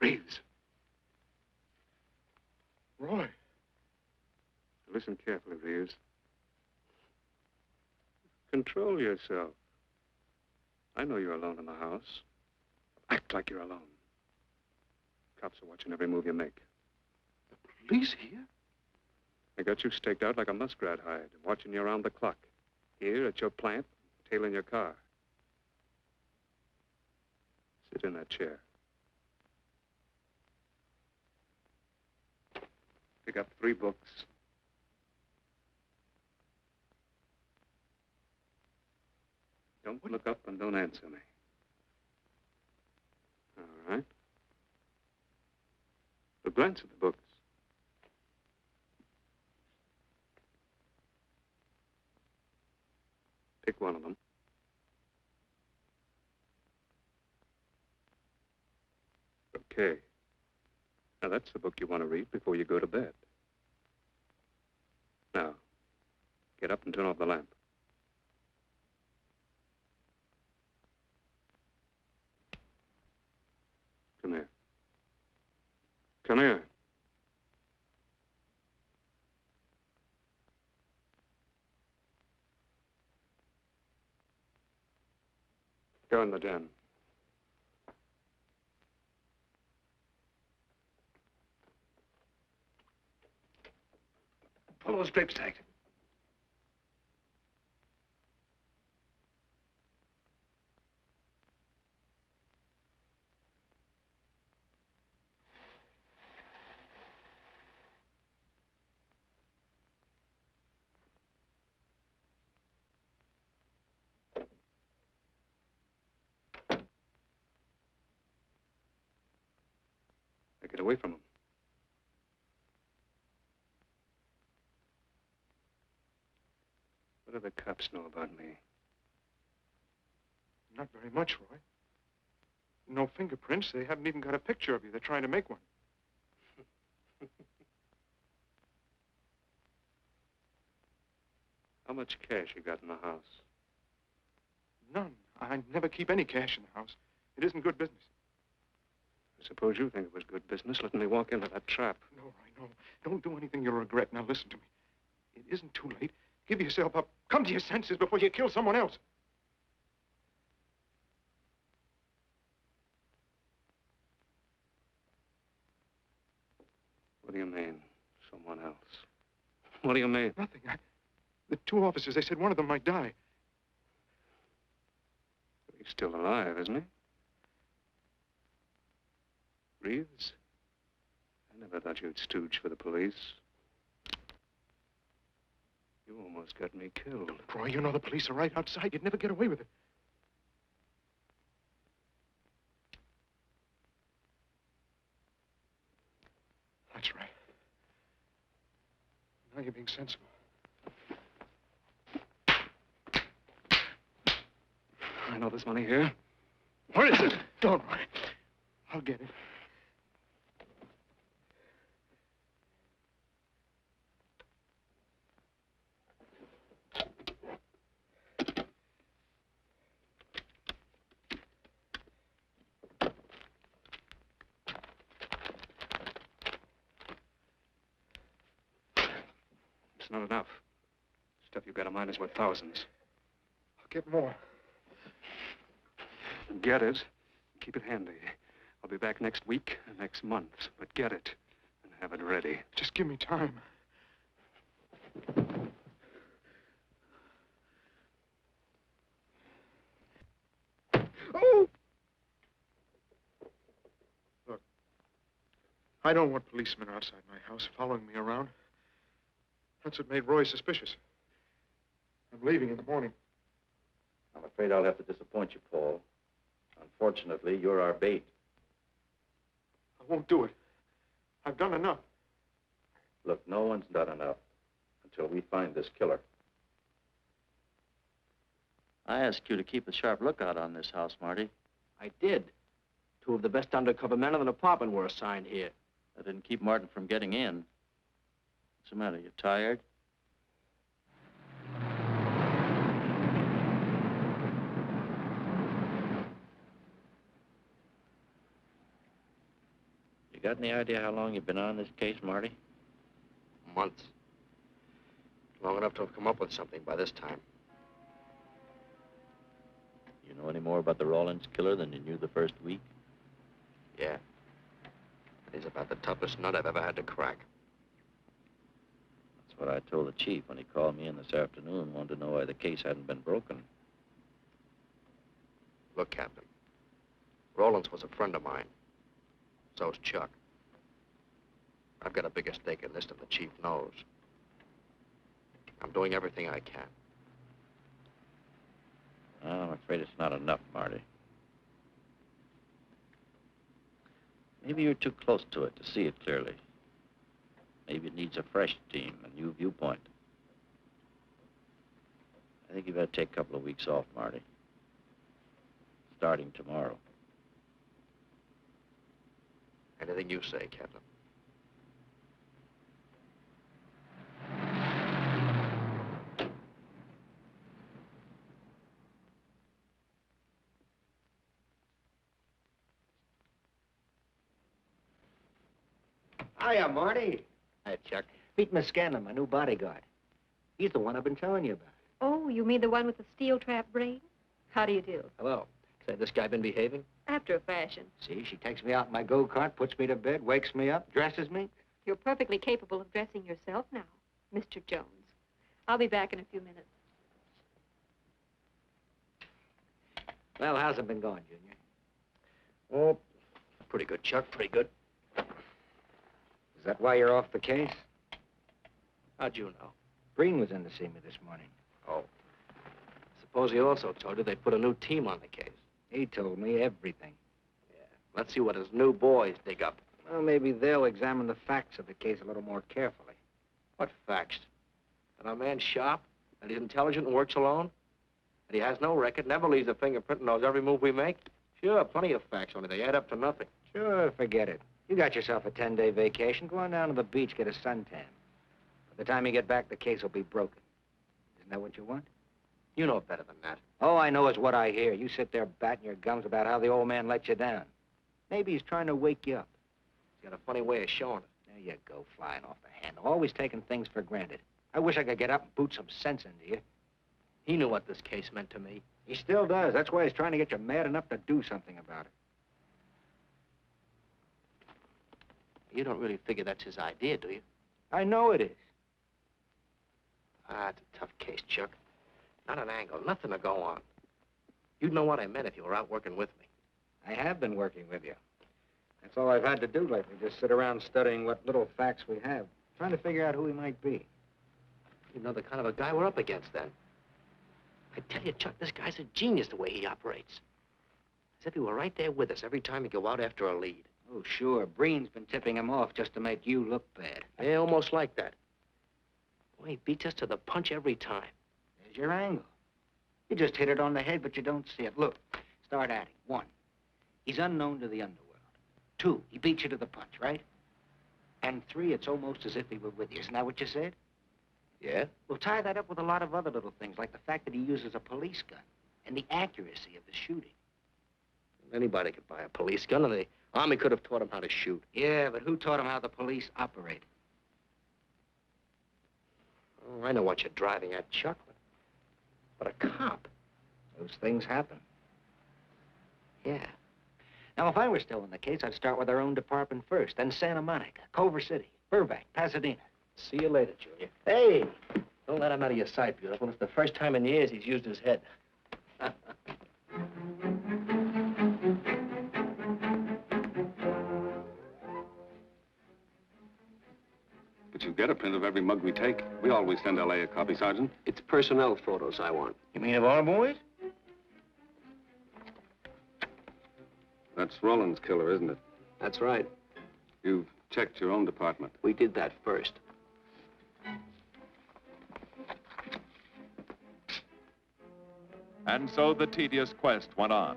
S13: Reeves. Roy.
S3: Listen carefully, Reeves. Control yourself. I know you're alone in the house. Act like you're alone. Cops are watching every move you make.
S13: The police here?
S3: They got you staked out like a muskrat hide, watching you around the clock. Here at your plant, tailing your car. Sit in that chair. Pick up 3 books. Don't look up and don't answer me. All right. But glance at the books. Pick one of them. Okay. Now, that's the book you want to read before you go to bed. Now, get up and turn off the lamp. Come here. Come here. Go in the den.
S13: Pull those drapes tight.
S3: Now, get away from him. What do the cops know about me?
S13: Not very much, Roy. No fingerprints. They haven't even got a picture of you. They're trying to make one.
S3: How much cash you got in the house?
S13: None. I never keep any cash in the house. It isn't good business.
S3: I suppose you think it was good business letting me walk into that trap.
S13: No, Roy, no. Don't do anything you'll regret. Now, listen to me. It isn't too late. Give yourself up. Come to your senses before you kill someone else.
S3: What do you mean, someone else? What do you mean?
S13: Nothing. The two officers, they said one of them might die.
S3: He's still alive, isn't he? Reeves? I never thought you'd stooge for the police. You almost got me killed.
S13: Roy, you know the police are right outside. You'd never get away with it. That's right. Now you're being sensible.
S3: I know there's money here. Where is it?
S13: Don't worry. I'll get it.
S3: It's not enough. Stuff you've got in mind is worth thousands.
S13: I'll get more.
S3: Get it. Keep it handy. I'll be back next week, next month. But get it and have it ready.
S13: Just give me time. Oh! Look, I don't want policemen outside my house following me around. That's what made Roy suspicious. I'm leaving in the morning.
S7: I'm afraid I'll have to disappoint you, Paul. Unfortunately, you're our bait.
S13: I won't do it. I've done enough.
S7: Look, no one's done enough until we find this killer.
S9: I asked you to keep a sharp lookout on this house, Marty.
S14: I did. Two of the best undercover men in the department were assigned here.
S9: That didn't keep Martin from getting in. What's the matter? You tired? You got any idea how long you've been on this case, Marty?
S14: Months. Long enough to have come up with something by this time.
S9: You know any more about the Rawlins killer than you knew the first week?
S14: Yeah. He's about the toughest nut I've ever had to crack.
S9: That's what I told the chief when he called me in this afternoon, wanted to know why the case hadn't been broken.
S14: Look, Captain. Rawlins was a friend of mine. So's Chuck. I've got a bigger stake in this than the chief knows. I'm doing everything I can.
S9: Well, I'm afraid it's not enough, Marty. Maybe you're too close to it to see it clearly. Maybe it needs a fresh team, a new viewpoint. I think you better take a couple of weeks off, Marty. Starting tomorrow.
S14: Anything you say, Captain.
S12: Hiya, Marty.
S14: Hi, Chuck.
S12: Meet Miss Scanlon, my new bodyguard. He's the one I've been telling you about.
S6: Oh, you mean the one with the steel trap brain? How do you do?
S14: Hello. Say, this guy been behaving?
S6: After a fashion.
S12: See, she takes me out in my go-kart, puts me to bed, wakes me up, dresses me.
S6: You're perfectly capable of dressing yourself now, Mr. Jones. I'll be back in a few minutes.
S12: Well, how's it been going, Junior?
S14: Oh, pretty good, Chuck, pretty good.
S12: Is that why you're off the case?
S14: How'd you know?
S12: Breen was in to see me this morning.
S14: Oh. Suppose he also told you they put a new team on the case.
S12: He told me everything.
S14: Yeah. Let's see what his new boys dig up.
S12: Well, maybe they'll examine the facts of the case a little more carefully.
S14: What facts? That our man's sharp? That he's intelligent and works alone? That he has no record, never leaves a fingerprint, and knows every move we make? Sure, plenty of facts, only they add up to nothing.
S12: Sure, forget it. You got yourself a 10-day vacation. Go on down to the beach, get a suntan. By the time you get back, the case will be broken. Isn't that what you want?
S14: You know better than that.
S12: All I know is what I hear. You sit there batting your gums about how the old man let you down. Maybe he's trying to wake you up.
S14: He's got a funny way of showing it.
S12: There you go, flying off the handle. Always taking things for granted. I wish I could get up and boot some sense into you.
S14: He knew what this case meant to me.
S12: He still does. That's why he's trying to get you mad enough to do something about it.
S14: You don't really figure that's his idea, do you?
S12: I know it is.
S14: Ah, it's a tough case, Chuck. Not an angle, nothing to go on. You'd know what I meant if you were out working with me.
S12: I have been working with you. That's all I've had to do lately, just sit around studying what little facts we have, trying to figure out who he might be.
S14: You know the kind of a guy we're up against, then. I tell you, Chuck, this guy's a genius the way he operates. As if he were right there with us every time we go out after a lead.
S12: Oh, sure. Breen's been tipping him off just to make you look bad.
S14: Yeah, almost like that. Boy, he beats us to the punch every time.
S12: There's your angle. You just hit it on the head, but you don't see it. Look, start adding. 1, he's unknown to the underworld. 2, he beats you to the punch, right? And 3, it's almost as if he were with you. Isn't that what you said?
S14: Yeah?
S12: Well, tie that up with a lot of other little things, like the fact that he uses a police gun and the accuracy of the shooting.
S14: Anybody could buy a police gun, and the Army could have taught him how to shoot.
S12: Yeah, but who taught him how the police operate?
S14: Oh, I know what you're driving at, Chuck. But a cop.
S12: Those things happen.
S14: Yeah.
S12: Now, if I were still in the case, I'd start with our own department first, then Santa Monica, Culver City, Burbank, Pasadena.
S14: See you later, Junior. Hey! Don't let him out of your sight, beautiful. It's the first time in years he's used his head.
S3: But you get a print of every mug we take. We always send L.A. a copy, Sergeant.
S8: It's personnel photos I want.
S12: You mean of our boys?
S3: That's Roland's killer, isn't it?
S8: That's right.
S3: You've checked your own department.
S8: We did that first.
S1: And so the tedious quest went on.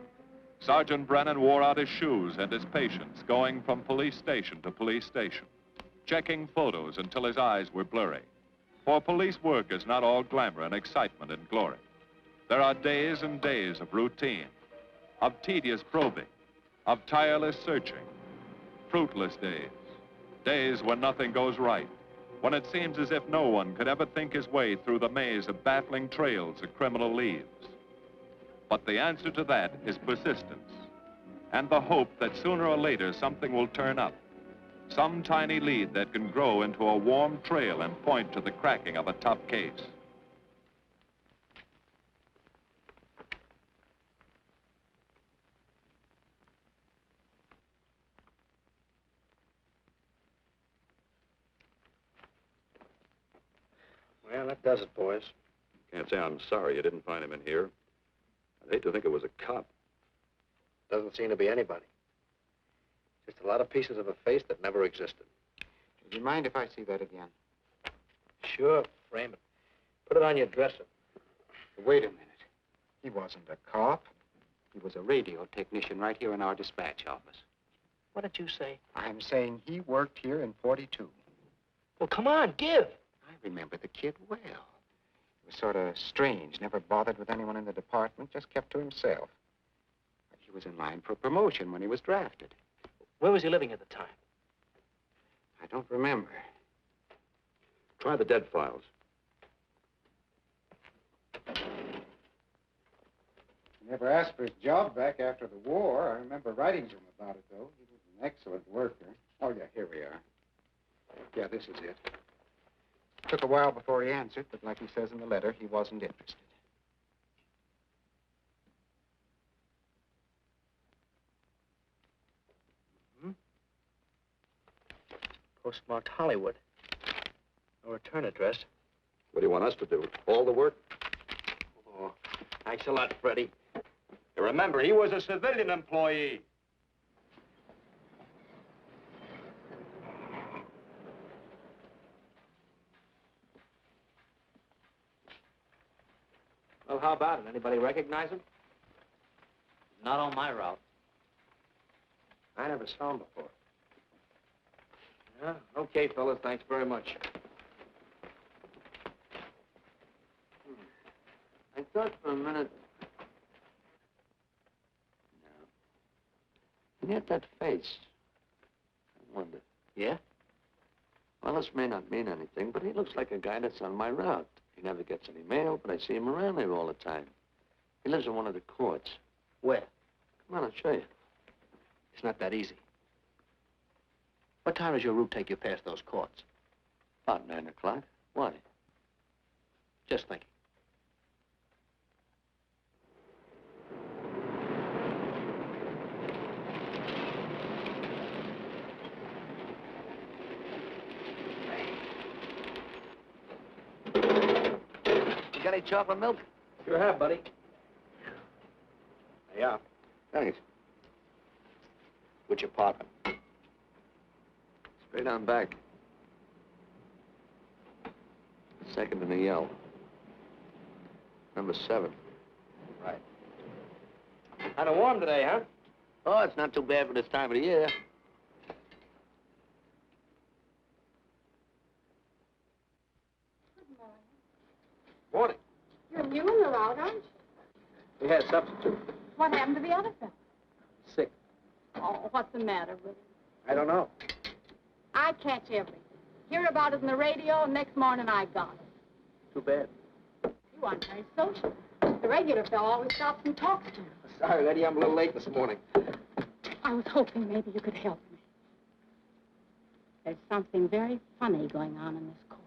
S1: Sergeant Brennan wore out his shoes and his patience, going from police station to police station, checking photos until his eyes were blurry. For police work is not all glamour and excitement and glory. There are days and days of routine, of tedious probing, of tireless searching, fruitless days, days when nothing goes right, when it seems as if no one could ever think his way through the maze of baffling trails a criminal leaves. But the answer to that is persistence, and the hope that sooner or later something will turn up, some tiny lead that can grow into a warm trail and point to the cracking of a tough case.
S14: Well, that does it, boys.
S4: Can't say I'm sorry you didn't find him in here. I'd hate to think it was a cop.
S14: Doesn't seem to be anybody. Just a lot of pieces of a face that never existed.
S2: Would you mind if I see that again?
S14: Sure, frame it. Put it on your dresser.
S2: Wait a minute. He wasn't a cop. He was a radio technician right here in our dispatch office.
S19: What did you say?
S12: I'm saying he worked here in 42.
S19: Well, come on, give.
S12: I remember the kid well. He was sort of strange, never bothered with anyone in the department, just kept to himself. But he was in line for promotion when he was drafted.
S19: Where was he living at the time?
S12: I don't remember.
S8: Try the dead files.
S12: He never asked for his job back after the war. I remember writing to him about it, though. He was an excellent worker. Oh, yeah, here we are. Yeah, this is it. Took a while before he answered, but like he says in the letter, he wasn't interested.
S19: Postmarked Hollywood. No return address.
S8: What do you want us to do? All the work?
S19: Oh, thanks a lot, Freddie.
S10: Remember, he was a civilian employee.
S19: Well, how about it? Anybody recognize him?
S9: Not on my route.
S2: I never saw him before.
S19: Yeah, okay, fellas. Thanks very much.
S7: I thought for a minute... No. And yet that face. I wonder.
S19: Yeah?
S7: Well, this may not mean anything, but he looks like a guy that's on my route. He never gets any mail, but I see him around there all the time. He lives in one of the courts.
S19: Where?
S7: Come on, I'll show you.
S19: It's not that easy. What time does your route take you past those courts?
S7: About 9 o'clock. Why?
S19: Just thinking.
S7: You got any chocolate milk?
S19: Sure have, buddy.
S7: Yeah. Thanks.
S19: Which apartment?
S7: Straight on back. Second in the yell. Number 7.
S19: Right. Kind of warm today, huh?
S7: Oh, it's not too bad for this time of the year.
S19: Morning.
S18: You're new in the route, aren't you?
S19: We had a substitute.
S18: What happened to the other fellow?
S19: Sick.
S18: Oh, what's the matter with him?
S19: I don't know.
S18: I catch everything. Hear about it on the radio, and next morning I got it.
S19: Too bad.
S18: You aren't very social. The regular fellow always stops and talks to you.
S19: Sorry, lady, I'm a little late this morning.
S18: I was hoping maybe you could help me. There's something very funny going on in this court.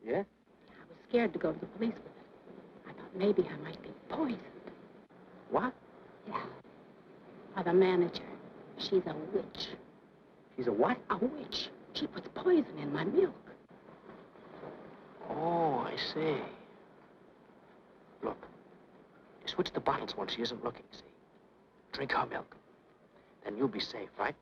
S19: Yeah?
S18: I was scared to go to the police with it. I thought maybe I might be poisoned.
S19: What?
S18: Yeah. By the manager. She's a witch.
S19: She's a what?
S18: A witch. She puts poison in my milk.
S19: Oh, I see. Look, you switch the bottles when she isn't looking, see? Drink her milk. Then you'll be safe, right?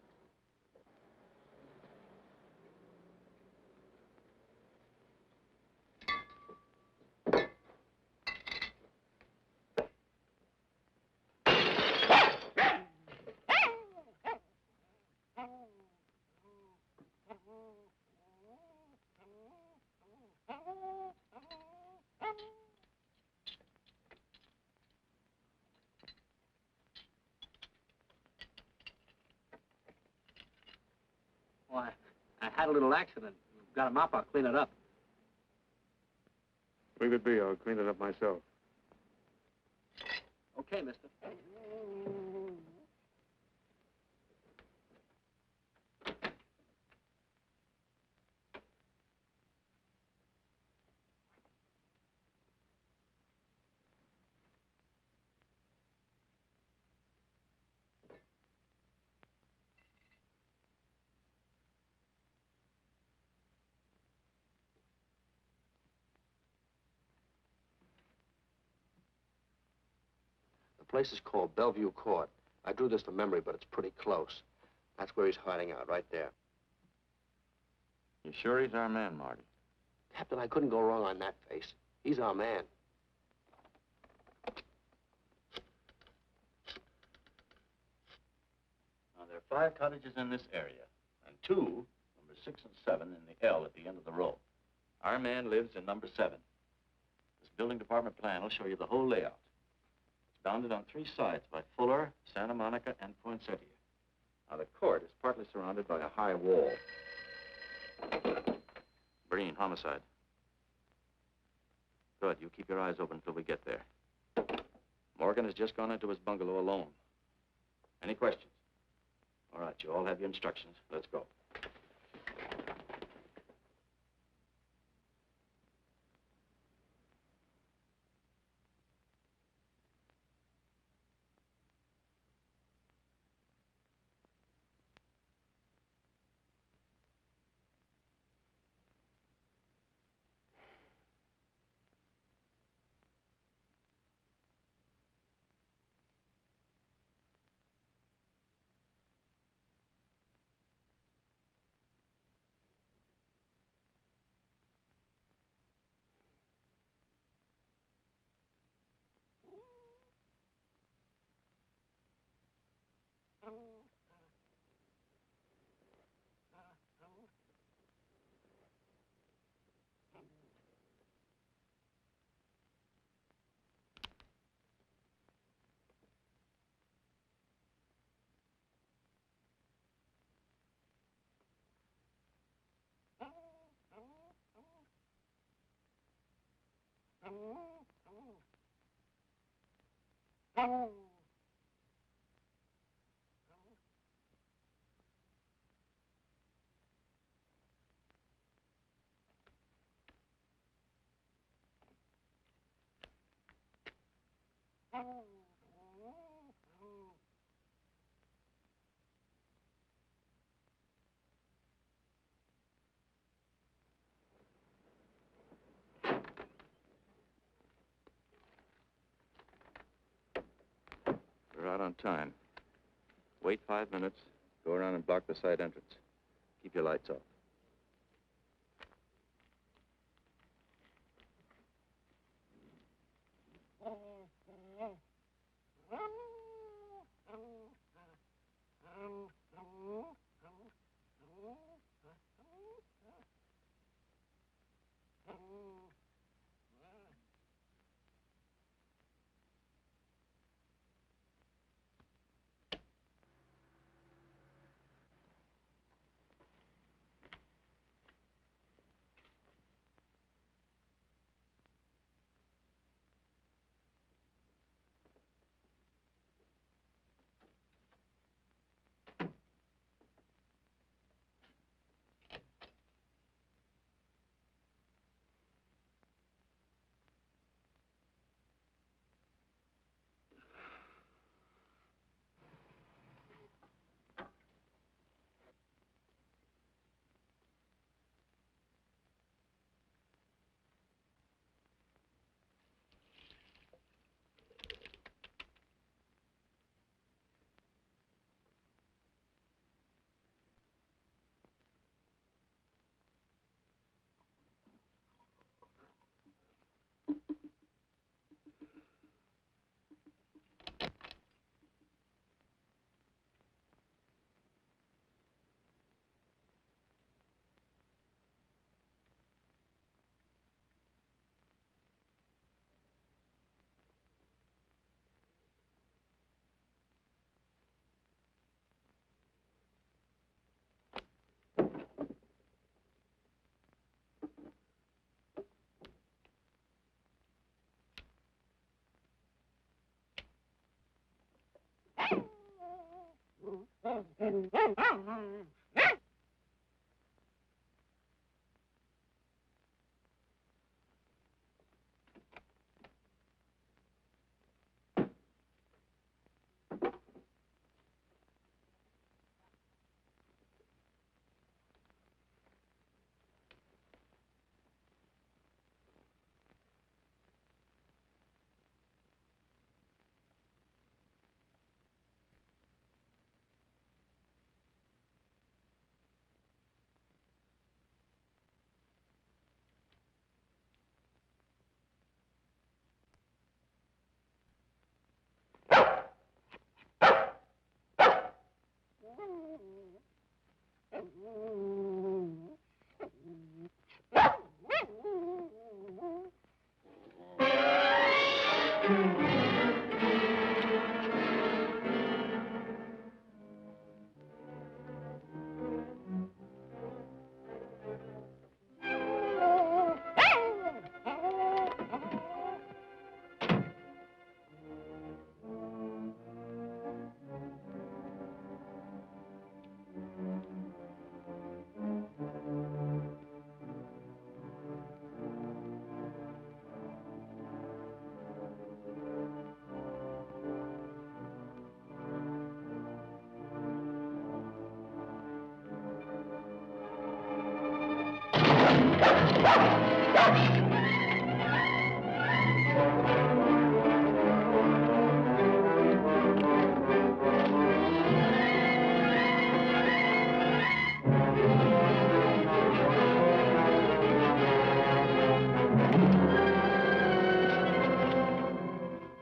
S19: Why, I had a little accident. Got a mop, I'll clean it up.
S3: Leave it be. I'll clean it up myself.
S19: Okay, mister.
S14: The place is called Bellevue Court. I drew this from memory, but it's pretty close. That's where he's hiding out, right there.
S7: You sure he's our man, Marty?
S14: Captain, I couldn't go wrong on that face. He's our man.
S9: Now, there are
S7: are 5 cottages in this area, and 2, number 6 and 7, in the L at the end of the row. Our man lives in number 7. This building department plan will show you the whole layout. It's bounded on 3 sides by Fuller, Santa Monica, and Poinsettia. Now, the court is partly surrounded by a high wall. Breen, homicide. Good. You keep your eyes open until we get there. Morgan has just gone into his bungalow alone. Any questions? All right, you all have your instructions. Let's go. We're out on time. Wait 5 minutes. Go around and block the side entrance. Keep your lights off.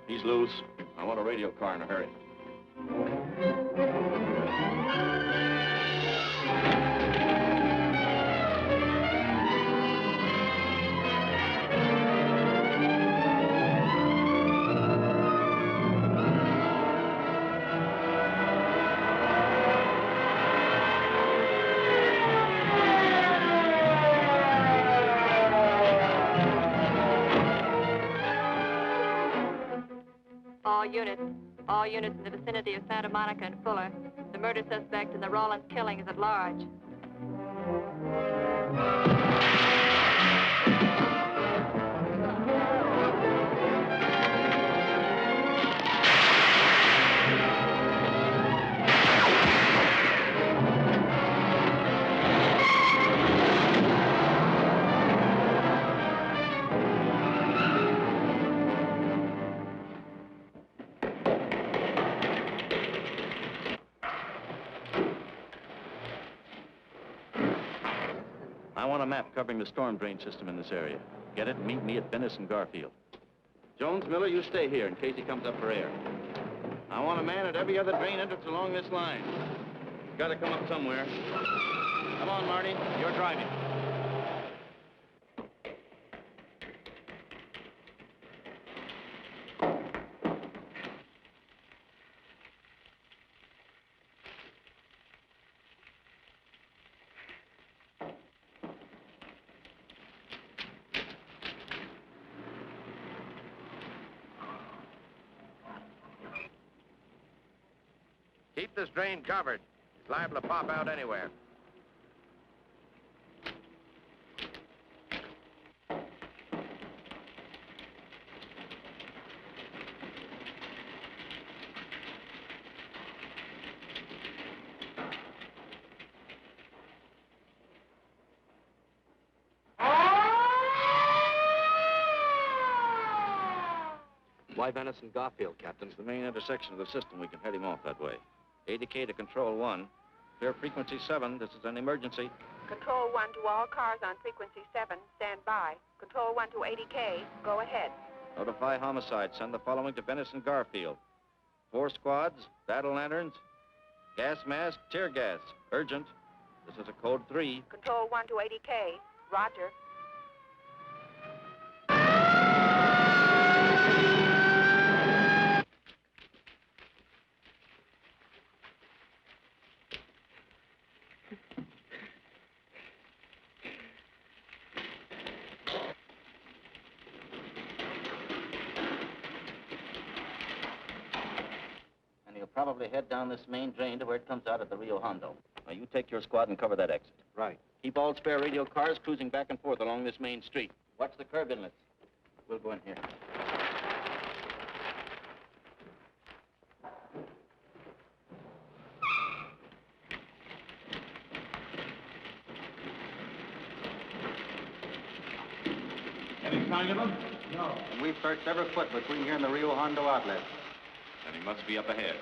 S7: He's loose. I want a radio car in a hurry.
S6: All units in the vicinity of Santa Monica and Fuller. The murder suspect in the Rawlins killing is at large.
S7: I want a map covering the storm drain system in this area. Get it and meet me at Venice and Garfield. Jones, Miller, you stay here in case he comes up for air. I want a man at every other drain entrance along this line. He's got to come up somewhere. Come on, Marty. You're driving.
S14: Keep this drain covered. It's liable to pop out anywhere.
S7: Why Venice and Garfield, Captain? It's the main intersection of the system. We can head him off that way. ADK to Control 1. Clear frequency 7. This is an emergency.
S5: Control 1 to all cars on frequency 7. Stand by. Control 1 to 80K. Go ahead.
S7: Notify homicide. Send the following to Venice and Garfield. 4 squads, battle lanterns, gas mask, tear gas. Urgent. This is a code 3.
S5: Control 1 to 80K. Roger.
S7: Probably head down this main drain to where it comes out at the Rio Hondo. Now, you take your squad and cover that exit.
S10: Right.
S7: Keep all spare radio cars cruising back and forth along this main street. Watch the curb inlets. We'll go in here.
S10: Any sign of him? No. And we've searched every foot between here and the Rio Hondo outlet.
S1: Then he must be up ahead.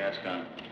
S7: Gas gun.